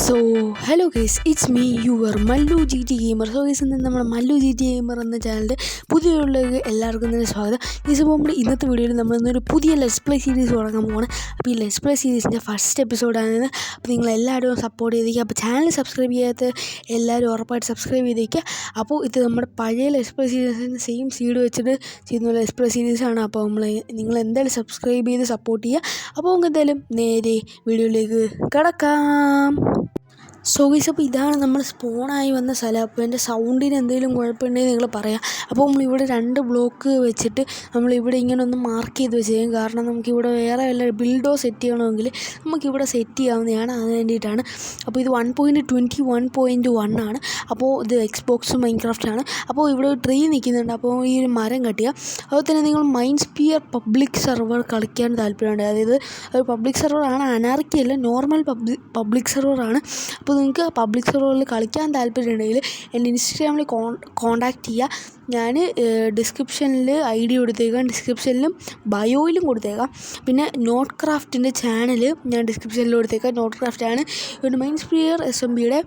So hello guys, it's me your Mallu G T gamer. So guys, ഇന്ന് നമ്മുടെ Mallu G T gamer എന്ന ചാനലിൻ്റെ പുതിയവരിലേക്ക് എല്ലാവർക്കും തന്നെ സ്വാഗതം. ഗൈസ്, അപ്പോൾ നമ്മൾ ഇന്നത്തെ വീഡിയോയിൽ നമ്മളിന്നൊരു പുതിയ ലെറ്റ്സ് പ്ലേ സീരീസ് തുടങ്ങാൻ പോവാണ്. അപ്പോൾ ഈ ലെറ്റ്സ് പ്ലേ സീരീസിൻ്റെ ഫസ്റ്റ് എപ്പിസോഡാണ്. അപ്പോൾ നിങ്ങളെല്ലാവരും സപ്പോർട്ട് ചെയ്തേക്കുക. അപ്പോൾ ചാനൽ സബ്സ്ക്രൈബ് ചെയ്യാത്ത എല്ലാവരും ഉറപ്പായിട്ട് സബ്സ്ക്രൈബ് ചെയ്തേക്കുക. അപ്പോൾ ഇത് നമ്മുടെ പഴയ ലെറ്റ്സ് പ്ലേ സീരീസിൻ്റെ സെയിം സീഡ് വെച്ചിട്ട് ചെയ്യുന്ന ലെറ്റ്സ് പ്ലേ സീരീസാണ്. അപ്പോൾ നിങ്ങൾ എന്തായാലും സബ്സ്ക്രൈബ് ചെയ്ത് സപ്പോർട്ട് ചെയ്യുക. അപ്പോൾ നമുക്ക് എന്തായാലും നേരെ വീഡിയോയിലേക്ക് കടക്കാം. സോ ഗൈസ്, അപ്പോൾ ഇതാണ് നമ്മൾ സ്പോണായി വന്ന സ്ഥലം. അപ്പോൾ എൻ്റെ സൗണ്ടിന് എന്തെങ്കിലും കുഴപ്പമുണ്ടെങ്കിൽ നിങ്ങൾ പറയാം. അപ്പോൾ നമ്മളിവിടെ 2 ബ്ലോക്ക് വെച്ചിട്ട് നമ്മളിവിടെ ഇങ്ങനെ ഒന്ന് മാർക്ക് ചെയ്ത് വെച്ചേക്കും. കാരണം നമുക്കിവിടെ വേറെ വല്ല ബിൽഡോ സെറ്റ് ചെയ്യണമെങ്കിൽ നമുക്കിവിടെ സെറ്റ് ചെയ്യാവുന്നതാണ്. അതിന് വേണ്ടിയിട്ടാണ്. അപ്പോൾ ഇത് 1.21.1 ആണ്. അപ്പോൾ ഇത് എക്സ്ബോക്സ് മൈൻക്രാഫ്റ്റ് ആണ്. അപ്പോൾ ഇവിടെ ഒരു ട്രീ നിൽക്കുന്നുണ്ട്. അപ്പോൾ ഈ ഒരു മരം കട്ടിക്കുക. അതുപോലെ തന്നെ നിങ്ങൾ മൈൻസ്പിയർ പബ്ലിക് സെർവർ കളിക്കാൻ താല്പര്യമുണ്ട്. അതായത് ഒരു പബ്ലിക് സെർവറാണ്, അനാർക്കി അല്ല, നോർമൽ പബ്ലിക് സെർവറാണ്. അപ്പോൾ നിങ്ങൾക്ക് പബ്ലിക് സെർവറിൽ കളിക്കാൻ താല്പര്യമുണ്ടെങ്കിൽ എൻ്റെ ഇൻസ്റ്റാഗ്രാമിൽ കോൺടാക്റ്റ് ചെയ്യുക. ഞാൻ ഡിസ്ക്രിപ്ഷനിൽ ID കൊടുത്തേക്കാം, ഡിസ്ക്രിപ്ഷനിലും ബയോയിലും കൊടുത്തേക്കാം. പിന്നെ നോട്ട് ക്രാഫ്റ്റിൻ്റെ ചാനൽ ഞാൻ ഡിസ്ക്രിപ്ഷനിൽ കൊടുത്തേക്കാം. നോട്ട് ക്രാഫ്റ്റാണ് ഒരു മൈൻസ്പിയർ SMBയുടെ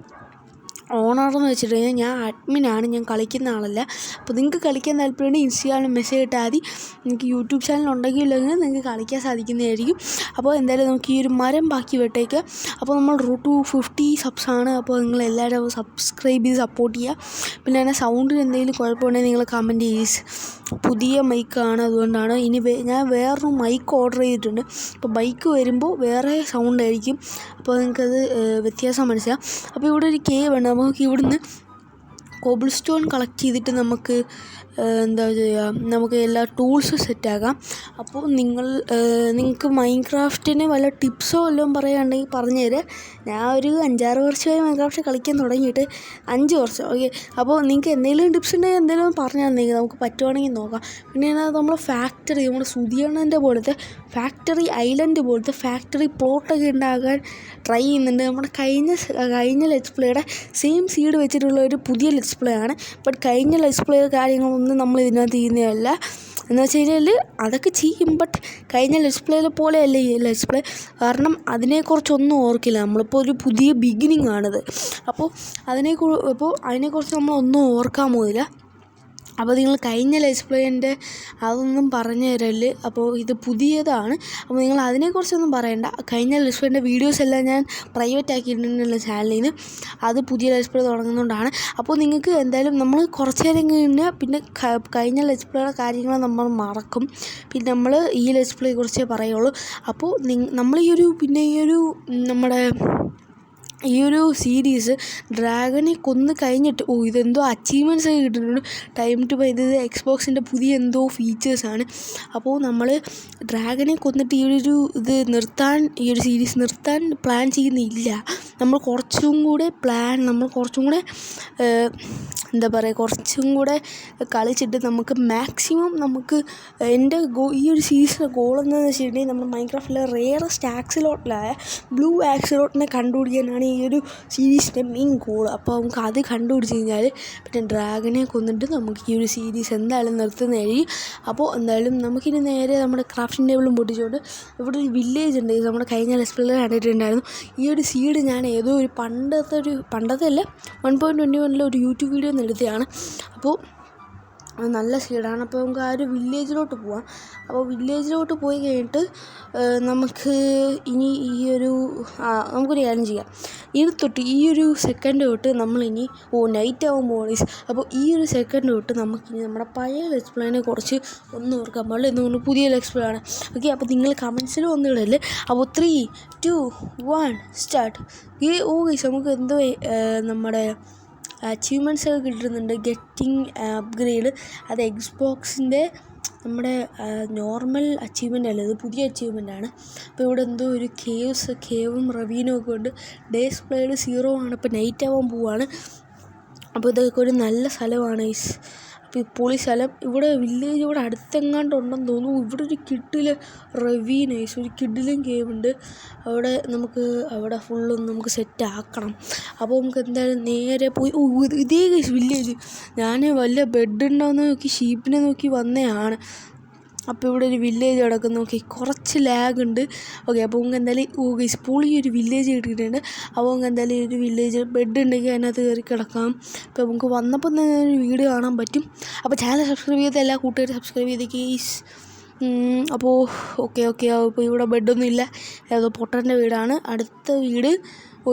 ഓണറെന്ന് വെച്ചിട്ട് കഴിഞ്ഞാൽ ഞാൻ അഡ്മിനാണ്, ഞാൻ കളിക്കുന്ന ആളല്ല. അപ്പോൾ നിങ്ങൾക്ക് കളിക്കാൻ താല്പര്യമുണ്ടെങ്കിൽ ഇൻസ്റ്റാഗ്രാമിൽ മെസ്സേജ് ഇട്ടാൽ മതി. നിങ്ങൾക്ക് യൂട്യൂബ് ചാനൽ ഉണ്ടെങ്കിൽ ഇല്ലെങ്കിൽ നിങ്ങൾക്ക് കളിക്കാൻ സാധിക്കുന്നതായിരിക്കും. അപ്പോൾ എന്തായാലും നമുക്ക് ഈ ഒരു മരം ബാക്കി വെട്ടേക്കുക. അപ്പോൾ നമ്മൾ റൂട്ട് 250 സബ്സാണ്. അപ്പോൾ നിങ്ങൾ എല്ലാവരും സബ്സ്ക്രൈബ് ചെയ്ത് സപ്പോർട്ട് ചെയ്യുക. പിന്നെ എൻ്റെ സൗണ്ടിന് എന്തെങ്കിലും കുഴപ്പമുണ്ടെങ്കിൽ നിങ്ങൾ കമൻറ്റ് ചെയ്യുക. പുതിയ മൈക്കാണ്, അതുകൊണ്ടാണ്. ഇനി ഞാൻ വേറൊരു മൈക്ക് ഓർഡർ ചെയ്തിട്ടുണ്ട്. അപ്പോൾ ബൈക്ക് വരുമ്പോൾ വേറെ സൗണ്ട് ആയിരിക്കും. അപ്പോൾ നിങ്ങൾക്കത് വ്യത്യാസം മനസ്സിലാവും. അപ്പോൾ ഇവിടെ ഒരു കേവ് ഉണ്ട്. നമുക്ക് ഇവിടുന്ന് കോബിൾ സ്റ്റോൺ കളക്ട് ചെയ്തിട്ട് നമുക്ക് എന്താ ചെയ്യുക, നമുക്ക് എല്ലാ ടൂൾസും സെറ്റാക്കാം. അപ്പോൾ നിങ്ങൾക്ക് മൈൻക്രാഫ്റ്റിന് വല്ല ടിപ്സോ വല്ലതും പറയുകയാണെങ്കിൽ പറഞ്ഞു തരാം. ഞാൻ ഒരു 5-6 വർഷമായി മൈൻക്രാഫ്റ്റ് കളിക്കാൻ തുടങ്ങിയിട്ട്, 5 വർഷം. ഓക്കെ, അപ്പോൾ നിങ്ങൾക്ക് എന്തെങ്കിലും ടിപ്സ് ഉണ്ടെങ്കിൽ എന്തെങ്കിലും പറഞ്ഞാൽ തന്നെങ്കിൽ നമുക്ക് പറ്റുവാണെങ്കിൽ നോക്കാം. പിന്നെ നമ്മൾ ഫാക്ടറി, നമ്മുടെ സുധിയണ്ണൻ്റെ പോലത്തെ ഫാക്ടറി ഐലൻഡ് പോലത്തെ ഫാക്ടറി പ്ലോട്ടൊക്കെ ഉണ്ടാക്കാൻ ട്രൈ ചെയ്യുന്നുണ്ട്. നമ്മുടെ കഴിഞ്ഞ ലെറ്റ്സ് പ്ലേയുടെ സെയിം സീഡ് വെച്ചിട്ടുള്ള ഒരു പുതിയ ലെറ്റ്സ് പ്ലേ ആണ്. ബട്ട് കഴിഞ്ഞ ലെറ്റ്സ് പ്ലേ കാര്യങ്ങളൊന്നും നമ്മൾ ഇതിനകത്ത് ചെയ്യുന്നതല്ല. എന്ന് വെച്ച് കഴിഞ്ഞാൽ അതൊക്കെ ചെയ്യും, ബട്ട് കഴിഞ്ഞ ലെറ്റ്സ് പ്ലേയിലെ പോലെയല്ല ഈ ലെറ്റ്സ് പ്ലേ. കാരണം അതിനെക്കുറിച്ചൊന്നും ഓർക്കില്ല. നമ്മളിപ്പോൾ ഒരു പുതിയ ബിഗിനിങ് ആണിത്. അപ്പോൾ അതിനെക്കുറിച്ച് നമ്മളൊന്നും ഓർക്കാൻ പോകുന്നില്ല. അപ്പോൾ നിങ്ങൾ കഴിഞ്ഞ ലെറ്റ്സ് പ്ലേൻ്റെ അതൊന്നും പറഞ്ഞു തരല്. അപ്പോൾ ഇത് പുതിയതാണ്. അപ്പോൾ നിങ്ങൾ അതിനെക്കുറിച്ചൊന്നും പറയണ്ട. കഴിഞ്ഞ ലെറ്റ്സ് പ്ലേൻ്റെ വീഡിയോസ് എല്ലാം ഞാൻ പ്രൈവറ്റ് ആക്കിയിട്ടുള്ള ചാനലിൽ നിന്ന്. അത് പുതിയ ലെറ്റ്സ് പ്ലേ തുടങ്ങുന്നതുകൊണ്ടാണ്. അപ്പോൾ നിങ്ങൾക്ക് എന്തായാലും നമ്മൾ കുറച്ച് നേരം കഴിഞ്ഞാൽ പിന്നെ കഴിഞ്ഞ ലെറ്റ്സ് പ്ലേയുടെ കാര്യങ്ങൾ നമ്മൾ മറക്കും. പിന്നെ നമ്മൾ ഈ ലെറ്റ്സ് പ്ലേയെ കുറിച്ചേ പറയുള്ളൂ. അപ്പോൾ നമ്മൾ ഈ ഒരു സീരീസ് ഡ്രാഗനെ കൊന്ന് കഴിഞ്ഞിട്ട് ഇതെന്തോ അച്ചീവ്മെൻറ്റ്സ് ഒക്കെ കിട്ടുന്നുണ്ട്. ടൈം ടു ബൈ, ഇത് എക്സ്ബോക്സിൻ്റെ പുതിയ എന്തോ ഫീച്ചേഴ്സാണ്. അപ്പോൾ നമ്മൾ ഡ്രാഗനെ കൊന്നിട്ട് ഈ ഒരു സീരീസ് നിർത്താൻ പ്ലാൻ ചെയ്യുന്നില്ല. നമ്മൾ കുറച്ചും കൂടെ കുറച്ചും കൂടെ കളിച്ചിട്ട് നമുക്ക് മാക്സിമം ഈ ഒരു സീരീസിൻ്റെ ഗോൾ എന്താണെന്ന് വെച്ചിട്ടുണ്ടെങ്കിൽ നമ്മൾ മൈൻക്രാഫ്റ്റിലെ റെയറസ്റ്റ് ആക്സിലോട്ടിലായ ബ്ലൂ ആക്സിലോട്ടിനെ കണ്ടുപിടിക്കാനാണ് ഈ ഒരു സീരീസിൻ്റെ മെയിൻ ഗോൾ. അപ്പോൾ നമുക്ക് അത് കണ്ടുപിടിച്ച് കഴിഞ്ഞാൽ പിന്നെ ഡ്രാഗനെ കൊന്നിട്ട് നമുക്ക് ഈ ഒരു സീരീസ് എന്തായാലും നിർത്തുന്നതായിരിക്കും. അപ്പോൾ എന്തായാലും നമുക്കിനി നേരെ നമ്മുടെ ക്രാഫ്റ്റിംഗ് ടേബിളും പൊട്ടിച്ചുകൊണ്ട് ഇവിടെ ഒരു വില്ലേജ് ഉണ്ട്. നമ്മുടെ കഴിഞ്ഞ ലെറ്റ്സ് പ്ലേയിൽ കണ്ടിട്ടുണ്ടായിരുന്നു. ഈ ഒരു സീഡ് ഞാൻ ഏതോ ഒരു പണ്ടത്തെ അല്ല 1.21 ഒരു യൂട്യൂബ് വീഡിയോ എടുത്തതാണ്. അപ്പോൾ അത് നല്ല സീഡാണ്. അപ്പോൾ നമുക്ക് ആ ഒരു വില്ലേജിലോട്ട് പോവാം. അപ്പോൾ വില്ലേജിലോട്ട് പോയി കഴിഞ്ഞിട്ട് നമുക്ക് ഇനി നമുക്കൊരു കാര്യം ചെയ്യാം. ഈ ഒരു സെക്കൻഡ് തൊട്ട് നമ്മളിനി നൈറ്റ് ആകുമ്പോൾ അപ്പോൾ ഈ ഒരു സെക്കൻഡ് തൊട്ട് നമുക്കിനി നമ്മുടെ പഴയ ലെറ്റ്സ് പ്ലേനെ കുറിച്ച് ഒന്നും ഓർക്കാൻ പാടില്ല. എന്തുകൊണ്ട് പുതിയ ലെറ്റ്സ് പ്ലേ ആണ്. ഓക്കെ, അപ്പോൾ നിങ്ങൾ കമൻസിലും ഒന്നും ഇടല്ലേ. അപ്പോൾ 3, 2, 1 സ്റ്റാർട്ട്. ഗൈസ്, നമുക്ക് എന്തോ നമ്മുടെ അച്ചീവ്മെൻറ്റ്സ് ഒക്കെ കിട്ടുന്നുണ്ട്. ഗെറ്റിംഗ് അപ്ഗ്രേഡ്, അത് എക്സ്ബോക്സിൻ്റെ നമ്മുടെ നോർമൽ അച്ചീവ്മെൻ്റ് അല്ല, ഇത് പുതിയ അച്ചീവ്മെൻ്റാണ്. അപ്പോൾ ഇവിടെ എന്തോ ഒരു കേവും റവീനും ഒക്കെ ഉണ്ട്. ഡേയ്സ് പ്ലേഡ് 0 ആണ്. ഇപ്പോൾ നൈറ്റ് ആവാൻ പോവാണ്. അപ്പോൾ ഇതൊക്കെ ഒരു നല്ല സ്ഥലമാണ്. അപ്പോൾ പൊളി സ്ഥലം. ഇവിടെ വില്ലേജ് ഇവിടെ അടുത്തെങ്ങാണ്ടുണ്ടെന്ന് തോന്നുന്നു. ഇവിടെ ഒരു ഒരു കിഡിലും കേവ് ഉണ്ട്. അവിടെ ഫുള്ളൊന്ന് നമുക്ക് സെറ്റ് ആക്കണം. അപ്പോൾ നമുക്ക് എന്തായാലും നേരെ പോയി ഇതേ വില്ലേജ്. ഞാൻ വല്ല ബെഡ് ഉണ്ടോയെന്ന് നോക്കി ഷീപ്പിനെ നോക്കി വന്നതാണ്. അപ്പോൾ ഇവിടെ ഒരു വില്ലേജ് കിടക്കുന്നു. ഓക്കെ, കുറച്ച് ലാഗ് ഉണ്ട്. ഓക്കെ, അപ്പോൾ നമുക്ക് എന്തായാലും ഇപ്പോൾ ഈ ഒരു വില്ലേജ് കിട്ടിയിട്ടുണ്ട്. അപ്പോൾ നമുക്ക് എന്തായാലും ഈ ഒരു വില്ലേജ് ബെഡ് ഉണ്ടെങ്കിൽ അതിനകത്ത് കയറി കിടക്കാം. അപ്പോൾ നമുക്ക് വന്നപ്പോൾ തന്നെ ഒരു വീഡിയോ കാണാൻ പറ്റും. അപ്പോൾ ചാനൽ സബ്സ്ക്രൈബ് ചെയ്ത എല്ലാ കൂട്ടുകാരും സബ്സ്ക്രൈബ് ചെയ്ത് ഗെയ്സ്. അപ്പോൾ ഓക്കെ അപ്പോൾ ഇവിടെ ബെഡൊന്നും ഇല്ല, ഏതോ പൊട്ടൻ്റെ വീടാണ്. അടുത്ത വീട്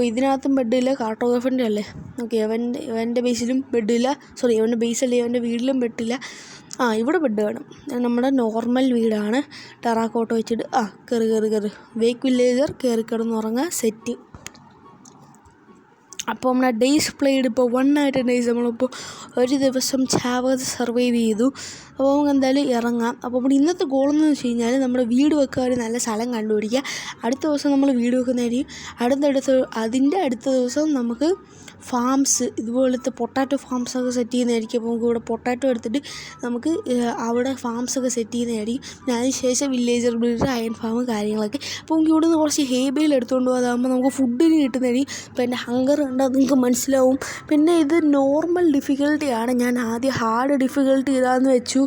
ഇതിനകത്തും ബെഡില്ല, കാർട്ടോഗ്രാഫറിൻ്റെ അല്ലേ. ഓക്കെ, അവൻ്റെ ബേസിലും ബെഡില്ല, സോറി അവൻ്റെ ബേസല്ലേ, അവൻ്റെ വീട്ടിലും ബെഡില്ല. ഇവിടെ ബെഡ് വേണം. നമ്മുടെ നോർമൽ വീടാണ്, ടെറാക്കോട്ട വെച്ചിട്ട്. കയറി വേക്ക് വില്ലേജർ കയറി കിടന്നുറങ്ങാൻ സെറ്റ്. അപ്പോൾ നമ്മുടെ ഡേയ്സ് പ്ലേഡ് ഇപ്പോൾ 1 ആയിട്ട് ഡേയ്സ് നമ്മളിപ്പോൾ ഒരു ദിവസം ചാവാതെ സർവൈവ് ചെയ്തു. അപ്പോൾ നമുക്ക് എന്തായാലും ഇറങ്ങാം. അപ്പോൾ നമ്മുടെ ഇന്നത്തെ ഗോളെന്ന് വെച്ച് കഴിഞ്ഞാൽ നമ്മുടെ വീട് വെക്കാൻ ഒരു നല്ല സ്ഥലം കണ്ടുപിടിക്കുക. അടുത്ത ദിവസം നമ്മൾ വീട് വെക്കുന്നതായിരിക്കും. അതിൻ്റെ അടുത്ത ദിവസം നമുക്ക് ഫാംസ്, ഇതുപോലത്തെ പൊട്ടാറ്റോ ഫാംസൊക്കെ സെറ്റ് ചെയ്യുന്നതായിരിക്കും. അപ്പോൾ നമുക്ക് ഇവിടെ പൊട്ടാറ്റോ എടുത്തിട്ട് നമുക്ക് അവിടെ ഫാംസൊക്കെ സെറ്റ് ചെയ്യുന്നതായിരിക്കും. അതിന് ശേഷം വില്ലേജർ ബ്രീഡർ, അയൺ ഫാം കാര്യങ്ങളൊക്കെ. അപ്പോൾ നമുക്ക് ഇവിടെ നിന്ന് കുറച്ച് ഹേബയിൽ എടുത്തുകൊണ്ട് പോകാം. അതാകുമ്പോൾ നമുക്ക് ഫുഡിന് കിട്ടുന്നതായിരിക്കും. അപ്പോൾ എൻ്റെ ഹങ്കർ കണ്ടാൽ നിങ്ങൾക്ക് മനസ്സിലാവും. പിന്നെ ഇത് നോർമൽ ഡിഫിക്കൽട്ടിയാണ്. ഞാൻ ആദ്യം ഹാർഡ് ഡിഫിക്കൽട്ടി ഇടാമെന്ന് വെച്ചു.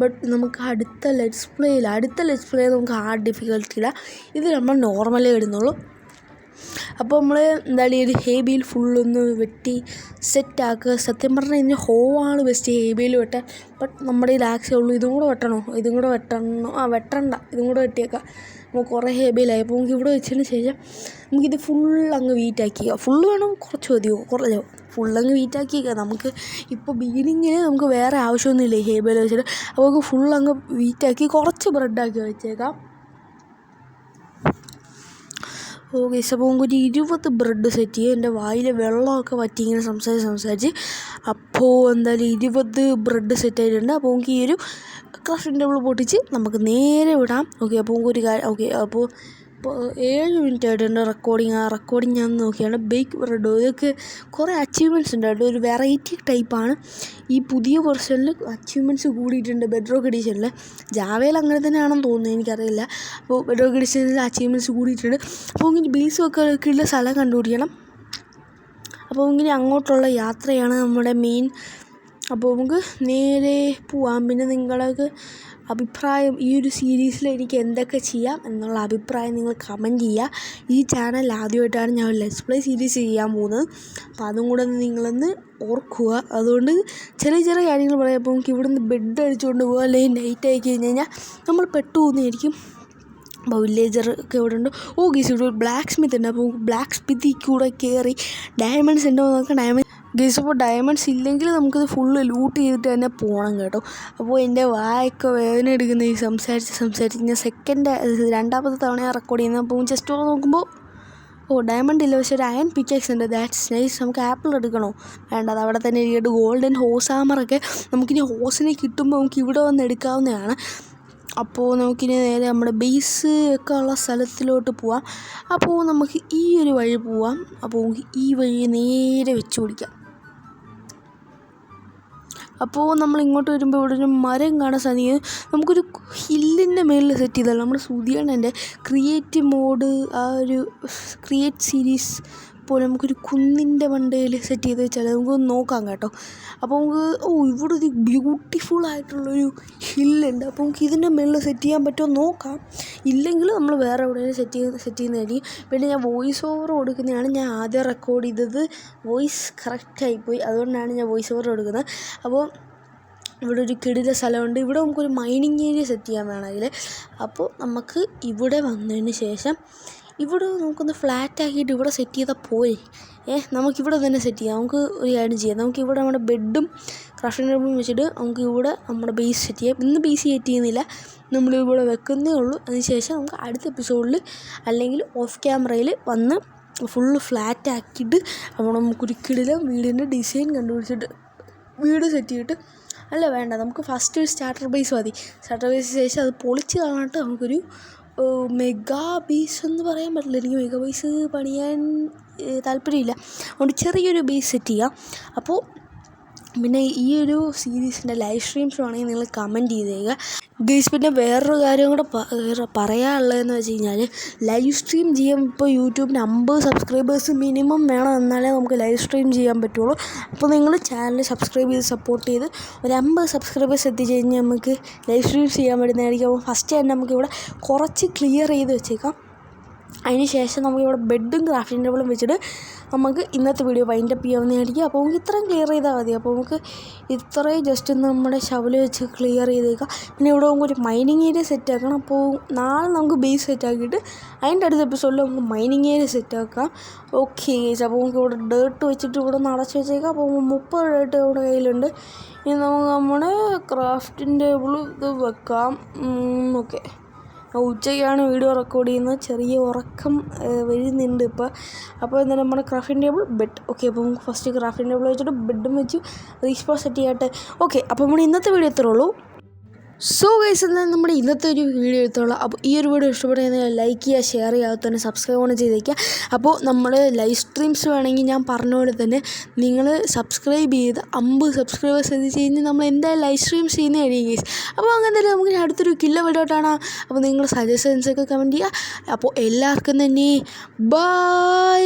ബട്ട് നമുക്ക് അടുത്ത ലെറ്റ്സ് പ്ലേയിൽ നമുക്ക് ഹാർഡ് ഡിഫിക്കൽട്ടി ഇടാം. ഇത് നമ്മൾ നോർമലേ ഇടുന്നുള്ളൂ. അപ്പോൾ നമ്മൾ എന്തായാലും ഈ ഒരു ഹേബിയിൽ ഫുള്ളൊന്ന് വെട്ടി സെറ്റാക്കുക. സത്യം പറഞ്ഞാൽ ഇതിൻ്റെ ഹോവാണ് ബെസ്റ്റ് ഹേബിയിൽ വെട്ടാൻ. ബട്ട് നമ്മുടെ ഈ ആക്സേ ഉള്ളൂ. ഇതും കൂടെ വെട്ടണോ? വെട്ടണ്ട, ഇതും കൂടെ വെട്ടിയേക്കാം. നമുക്ക് കുറേ ഹേബിയിലായി. അപ്പോൾ നമുക്ക് ഇവിടെ വെച്ചതിന് ശേഷം നമുക്കിത് ഫുള്ളങ്ങ് വീറ്റാക്കിക്കുക. ഫുള്ള് വേണം, കുറച്ച് മതിയോ? ഫുള്ളങ്ങ് വീറ്റാക്കിയേക്കാം. നമുക്ക് ഇപ്പോൾ ബിഗിനിങ്ങിന് നമുക്ക് വേറെ ആവശ്യമൊന്നുമില്ല ഈ ഹേബിയിൽ വെച്ചിട്ട്. അപ്പോൾ നമുക്ക് ഫുള്ളങ്ങ് വീറ്റാക്കി കുറച്ച് ബ്രെഡാക്കി വെച്ചേക്കാം. ഓക്കെ, അപ്പോൾ നമുക്കൊരു 20 ബ്രെഡ് സെറ്റ് ചെയ്യുക. എൻ്റെ വായിൽ വെള്ളമൊക്കെ വറ്റി ഇങ്ങനെ സംസാരിച്ച്. അപ്പോൾ എന്തായാലും 20 ബ്രെഡ് സെറ്റ് ആയിട്ടുണ്ട്. അപ്പോൾ നമുക്ക് ഈ ഒരു ക്രാഫ്റ്റിംഗ് ടേബിൾ പൊട്ടിച്ച് നമുക്ക് നേരെ വിടാം. ഓക്കെ, അപ്പോൾ നമുക്കൊരു കാര്യം. ഓക്കെ, അപ്പോൾ 7 മിനിറ്റ് ആയിട്ടുണ്ട് റെക്കോർഡിങ് ഞാൻ നോക്കിയാണ്. ബേക്ക് ബ്രെഡ്, ഇതൊക്കെ കുറേ അച്ചീവ്മെൻറ്റ്സ് ഉണ്ട് കേട്ടോ. ഒരു വെറൈറ്റി ടൈപ്പാണ്. ഈ പുതിയ വെർഷനിൽ അച്ചീവ്മെൻറ്റ്സ് കൂടിയിട്ടുണ്ട് ബെഡ്റോക്ക് എഡിഷനിൽ. ജാവയിൽ അങ്ങനെ തന്നെയാണെന്ന് തോന്നുന്നു, എനിക്കറിയില്ല. അപ്പോൾ ബെഡ്റോക്ക് എഡിഷനിൽ അച്ചീവ്മെൻറ്റ്സ് കൂടിയിട്ടുണ്ട്. അപ്പോൾ ഇങ്ങനെ ബേസ് ഒക്കെ ഉള്ള സ്ഥലം കണ്ടുപിടിക്കണം. അപ്പോൾ ഇങ്ങനെ അങ്ങോട്ടുള്ള യാത്രയാണ് നമ്മുടെ മെയിൻ. അപ്പോൾ നമുക്ക് നേരെ പോവാം. പിന്നെ നിങ്ങൾക്ക് അഭിപ്രായം ഈ ഒരു സീരീസിൽ എനിക്ക് എന്തൊക്കെ ചെയ്യാം എന്നുള്ള അഭിപ്രായം നിങ്ങൾ കമൻറ്റ് ചെയ്യുക. ഈ ചാനൽ ആദ്യമായിട്ടാണ് ഞാൻ ലെറ്റ്സ് പ്ലേ സീരീസ് ചെയ്യാൻ പോകുന്നത്. അപ്പോൾ അതും കൂടെ നിങ്ങളൊന്ന് ഓർക്കുക. അതുകൊണ്ട് ചെറിയ കാര്യങ്ങൾ പറയാം. അപ്പോൾ നമുക്ക് ഇവിടുന്ന് ബെഡ് അടിച്ചുകൊണ്ട് പോകുക, അല്ലെങ്കിൽ നൈറ്റ് ആയി കഴിഞ്ഞ് കഴിഞ്ഞാൽ നമ്മൾ പെട്ടു പോകുന്നതായിരിക്കും. അപ്പോൾ വില്ലേജർ ഒക്കെ ഇവിടെ ഉണ്ട്. ഗീസ് ഇവിടെ ഒരു ബ്ലാക്ക് സ്മിത്ത് ഉണ്ട്. അപ്പോൾ ബ്ലാക്ക് സ്മിത്തിൽ കൂടെ കയറി ഡയമണ്ട്സ് ഉണ്ടോ നോക്കാം. ഗീസ് അപ്പോൾ ഡയമണ്ട്സ് ഇല്ലെങ്കിൽ നമുക്കത് ഫുള്ള് ലൂട്ട് ചെയ്തിട്ട് തന്നെ പോകണം കേട്ടോ. അപ്പോൾ എൻ്റെ വായൊക്കെ വേദന എടുക്കുന്ന ഈ സംസാരിച്ച് ഞാൻ രണ്ടാമത്തെ തവണ റെക്കോർഡ് ചെയ്യുന്നത്. അപ്പോൾ ജസ്റ്റ് നോക്കുമ്പോൾ ഡയമണ്ട് ഇല്ല, പക്ഷേ ഒരു അയൺ പിക്കാക്സ് ഉണ്ട്. That's nice. നമുക്ക് ആപ്പിൾ എടുക്കണോ? വേണ്ട, അത് അവിടെ തന്നെ ഇരിക്കട്ടെ. ഗോൾഡൻ ഹോസ് ആമറൊക്കെ നമുക്കിനി ഹോസിനെ കിട്ടുമ്പോൾ നമുക്ക് ഇവിടെ വന്ന് എടുക്കാവുന്നതാണ്. അപ്പോൾ നമുക്കിനി നേരെ നമ്മുടെ ബേസ് ഒക്കെ ഉള്ള സ്ഥലത്തിലോട്ട് പോവാം. അപ്പോൾ നമുക്ക് ഈ ഒരു വഴി പോവാം. അപ്പോൾ നമുക്ക് ഈ വഴി നേരെ വെച്ച് പിടിക്കാം. അപ്പോൾ നമ്മൾ ഇങ്ങോട്ട് വരുമ്പോൾ ഇവിടെ ഒരു മരം കാണാൻ സാധിക്കും. നമുക്കൊരു ഹില്ലിൻ്റെ മേളിൽ സെറ്റ് ചെയ്താൽ നമ്മുടെ സുധിയണ്ണൻ്റെ ക്രിയേറ്റീവ് മോഡ്, ആ ഒരു ക്രിയേറ്റ് സീരീസ് പോലെ നമുക്കൊരു കുന്നിൻ്റെ മണ്ടയിൽ സെറ്റ് ചെയ്ത് വെച്ചാൽ നമുക്കൊന്ന് നോക്കാം കേട്ടോ. അപ്പോൾ നമുക്ക് ഇവിടെ ഒരു ബ്യൂട്ടിഫുൾ ആയിട്ടുള്ളൊരു ഹില്ലുണ്ട്. അപ്പോൾ നമുക്ക് ഇതിൻ്റെ മേളിൽ സെറ്റ് ചെയ്യാൻ പറ്റുമോ നോക്കാം. ഇല്ലെങ്കിൽ നമ്മൾ വേറെ എവിടെയെങ്കിലും സെറ്റ് ചെയ്യുന്നതായിരിക്കും. പിന്നെ ഞാൻ വോയിസ് ഓവർ കൊടുക്കുന്നതാണ്. ഞാൻ ആദ്യം റെക്കോർഡ് ചെയ്തത് വോയിസ് കറക്റ്റായിപ്പോയി, അതുകൊണ്ടാണ് ഞാൻ വോയിസ് ഓവർ കൊടുക്കുന്നത്. അപ്പോൾ ഇവിടെ ഒരു കിടില സ്ഥലമുണ്ട്. ഇവിടെ നമുക്കൊരു മൈനിങ് ഏരിയ സെറ്റ് ചെയ്യാൻ വേണമെങ്കിൽ. അപ്പോൾ നമുക്ക് ഇവിടെ വന്നതിന് ശേഷം ഇവിടെ നമുക്കൊന്ന് ഫ്ലാറ്റാക്കിയിട്ട് ഇവിടെ സെറ്റ് ചെയ്താൽ പോയി. നമുക്കിവിടെ തന്നെ സെറ്റ് ചെയ്യാം. നമുക്ക് ഒരു കാര്യം ചെയ്യാം. നമുക്കിവിടെ നമ്മുടെ ബെഡും ക്രാഫ്റ്റിംഗ് ടേബിളും വെച്ചിട്ട് നമുക്ക് ഇവിടെ നമ്മുടെ ബേസ് സെറ്റ് ചെയ്യാം. ഇന്ന് ബേസ് സെറ്റ് ചെയ്യുന്നില്ല, നമ്മളിവിടെ വെക്കുന്നേ ഉള്ളൂ. അതിനുശേഷം നമുക്ക് അടുത്ത എപ്പിസോഡിൽ അല്ലെങ്കിൽ ഓഫ് ക്യാമറയിൽ വന്ന് ഫുള്ള് ഫ്ലാറ്റാക്കിയിട്ട് നമുക്കൊരു കിടിലം വീടിൻ്റെ ഡിസൈൻ കണ്ടുപിടിച്ചിട്ട് വീട് സെറ്റ് ചെയ്തിട്ട്, അല്ല വേണ്ട, നമുക്ക് ഫസ്റ്റ് ഒരു സ്റ്റാർട്ടർ ബേസ് മതി. സ്റ്റാർട്ടർ ബേസിന് ശേഷം അത് പൊളിച്ച് കളഞ്ഞിട്ട് നമുക്കൊരു മെഗാ ബേസ് എന്ന് പറയാൻ പറ്റില്ല. എനിക്ക് മെഗാ ബേസ് പണിയാൻ താല്പര്യമില്ല. അതുകൊണ്ട് ചെറിയൊരു ബേസ് സെറ്റ് ചെയ്യാം. അപ്പോൾ പിന്നെ ഈ ഒരു സീരീസിൻ്റെ ലൈവ് സ്ട്രീംസ് വേണമെങ്കിൽ നിങ്ങൾ കമൻറ്റ് ചെയ്തേക്കുക ഗൈസ്. പിന്നെ വേറൊരു കാര്യം കൂടെ പറയാനുള്ളതെന്ന് വെച്ച് കഴിഞ്ഞാൽ ലൈവ് സ്ട്രീം ചെയ്യാൻ ഇപ്പോൾ യൂട്യൂബിന് 50 സബ്സ്ക്രൈബേഴ്സ് മിനിമം വേണം, എന്നാലേ നമുക്ക് ലൈവ് സ്ട്രീം ചെയ്യാൻ പറ്റുള്ളൂ. അപ്പോൾ നിങ്ങൾ ചാനൽ സബ്സ്ക്രൈബ് ചെയ്ത് സപ്പോർട്ട് ചെയ്ത് ഒരു 50 സബ്സ്ക്രൈബേഴ്സ് എത്തിച്ച് കഴിഞ്ഞാൽ നമുക്ക് ലൈവ് സ്ട്രീം ചെയ്യാൻ പറ്റുന്നതായിരിക്കും. അപ്പോൾ ഫസ്റ്റ് തന്നെ നമുക്കിവിടെ കുറച്ച് ക്ലിയർ ചെയ്ത് വെച്ചേക്കാം. അതിന് ശേഷം നമുക്കിവിടെ ബെഡും ക്രാഫ്റ്റിംഗ് ടേബിളും വെച്ചിട്ട് നമുക്ക് ഇന്നത്തെ വീഡിയോ വൈൻഡപ്പ് ചെയ്യാവുന്നതായിരിക്കും. അപ്പോൾ നമുക്ക് ഇത്രയും ക്ലിയർ ചെയ്താൽ മതി. അപ്പോൾ നമുക്ക് ഇത്രയും ജസ്റ്റ് നമ്മുടെ ഷവല് വെച്ച് ക്ലിയർ ചെയ്തേക്കാം. പിന്നെ ഇവിടെ നമുക്കൊരു മൈനിങ് ഏരിയ സെറ്റ് ആക്കണം. അപ്പോൾ നാളെ നമുക്ക് ബേസ് സെറ്റ് ആക്കിയിട്ട് അതിൻ്റെ അടുത്ത എപ്പിസോഡിൽ നമുക്ക് മൈനിങ് ഏരിയ സെറ്റ് ആക്കാം. ഓക്കെ ഗൈസ്, അപ്പോൾ നമുക്ക് ഇവിടെ ഡേർട്ട് വെച്ചിട്ട് ഇവിടെ അടച്ച് വെച്ചേക്കാം. അപ്പോൾ 30 ഡേർട്ട് ഇവിടെ കയ്യിലുണ്ട്. ഇനി നമുക്ക് നമ്മുടെ ക്രാഫ്റ്റിംഗ് ടേബിൾ ഇത് വെക്കാം. ഓക്കെ, ഉച്ചയ്ക്കാണ് വീഡിയോ റെക്കോർഡ് ചെയ്യുന്നത്, ചെറിയ ഉറക്കം വരുന്നുണ്ട് ഇപ്പോൾ. അപ്പോൾ എന്തായാലും നമ്മുടെ ക്രാഫ്റ്റിംഗ് ടേബിൾ ബെഡ്. ഓക്കെ, അപ്പോൾ നമുക്ക് ഫസ്റ്റ് ക്രാഫ്റ്റിംഗ് ടേബിൾ വെച്ചിട്ട് ബെഡും വെച്ച് റീസ്പോൺ സെറ്റ് ചെയ്യട്ടെ. ഓക്കെ, അപ്പോൾ നമ്മുടെ ഇന്നത്തെ വീഡിയോ ഇത്രേ ഉള്ളൂ. സോ ഗൈസ്, എന്നാൽ നമ്മുടെ ഇന്നത്തെ ഒരു വീഡിയോ എടുത്തോളാം. അപ്പോൾ ഈ ഒരു വീഡിയോ ഇഷ്ടപ്പെടുന്ന ലൈക്ക് ചെയ്യുക, ഷെയർ ചെയ്യുക, അതുപോലെ തന്നെ സബ്സ്ക്രൈബ് ഓൺ ചെയ്തേക്കുക. അപ്പോൾ നമ്മൾ ലൈവ് സ്ട്രീംസ് വേണമെങ്കിൽ ഞാൻ പറഞ്ഞ പോലെ തന്നെ നിങ്ങൾ സബ്സ്ക്രൈബ് ചെയ്ത് 50 സബ്സ്ക്രൈബേഴ്സ് എത്തിച്ച് കഴിഞ്ഞാൽ നമ്മൾ എന്തായാലും ലൈവ് സ്ട്രീംസ് ചെയ്യുന്നതായിരിക്കും ഗൈസ്. അപ്പോൾ അങ്ങനെ തന്നെ നമുക്ക് അടുത്തൊരു കില്ല വീഡിയോ ആയിട്ടാണ്. അപ്പോൾ നിങ്ങൾ സജഷൻസൊക്കെ കമൻറ്റ് ചെയ്യുക. അപ്പോൾ എല്ലാവർക്കും തന്നെ ബൈ.